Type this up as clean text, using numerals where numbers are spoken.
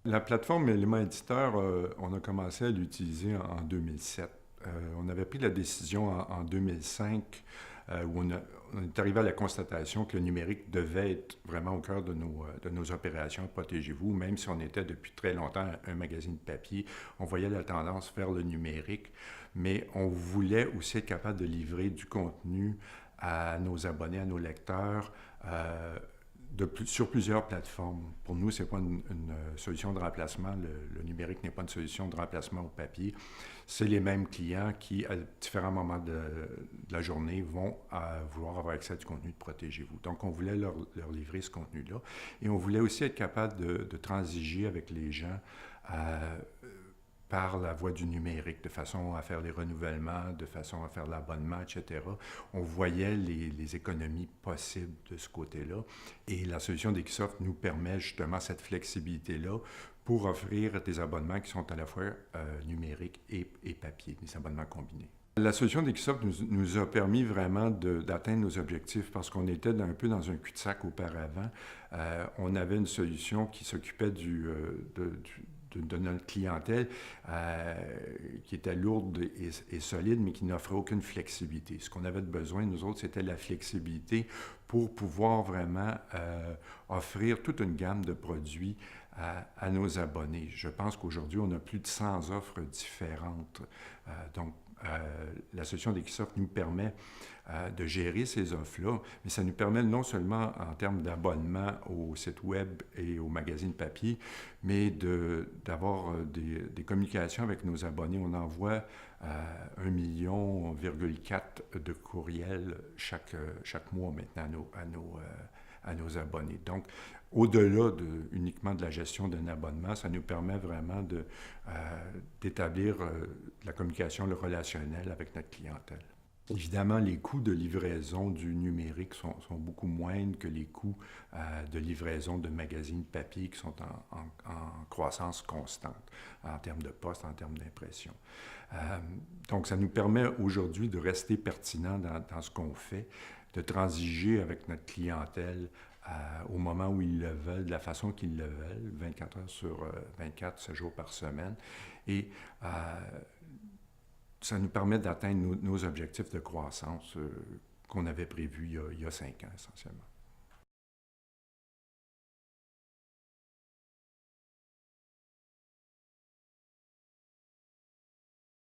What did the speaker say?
La plateforme Élément Éditeur, on a commencé à l'utiliser en 2007. On avait pris la décision en 2005 où on est arrivé à la constatation que le numérique devait être vraiment au cœur de nos opérations Protégez-vous. Même si on était depuis très longtemps un magazine papier, on voyait la tendance vers le numérique, mais on voulait aussi être capable de livrer du contenu à nos abonnés, à nos lecteurs, sur plusieurs plateformes. Pour nous, ce n'est pas une solution de remplacement. Le numérique n'est pas une solution de remplacement au papier. C'est les mêmes clients qui, à différents moments de la journée, vont vouloir avoir accès à du contenu de Protégez-vous. Donc, on voulait leur livrer ce contenu-là. Et on voulait aussi être capable de transiger avec les gens par la voie du numérique, de façon à faire les renouvellements, de façon à faire l'abonnement, etc. On voyait les économies possibles de ce côté-là. Et la solution d'Equisoft nous permet justement cette flexibilité-là pour offrir des abonnements qui sont à la fois numériques et papier, des abonnements combinés. La solution d'Equisoft nous a permis vraiment d'atteindre nos objectifs parce qu'on était un peu dans un cul-de-sac auparavant. On avait une solution qui s'occupait de notre clientèle qui était lourde et solide, mais qui n'offrait aucune flexibilité. Ce qu'on avait besoin, nous autres, c'était la flexibilité pour pouvoir vraiment offrir toute une gamme de produits à nos abonnés. Je pense qu'aujourd'hui, on a plus de 100 offres différentes. Donc, la solution d'Equisoft nous permet de gérer ces offres-là, mais ça nous permet non seulement en termes d'abonnement au site web et au magazine papier, mais d'avoir des communications avec nos abonnés. On envoie 1,4 million de courriels chaque mois maintenant à nos abonnés. Donc, au-delà uniquement de la gestion d'un abonnement, ça nous permet vraiment d'établir la communication, le relationnel avec notre clientèle. Évidemment, les coûts de livraison du numérique sont beaucoup moindres que les coûts de livraison de magazines papier qui sont en croissance constante en termes de poste, en termes d'impression. Donc, ça nous permet aujourd'hui de rester pertinent dans ce qu'on fait, de transiger avec notre clientèle au moment où ils le veulent, de la façon qu'ils le veulent, 24 heures sur 24, 7 jours par semaine. Et ça nous permet d'atteindre nos objectifs de croissance qu'on avait prévus il y a 5 ans essentiellement.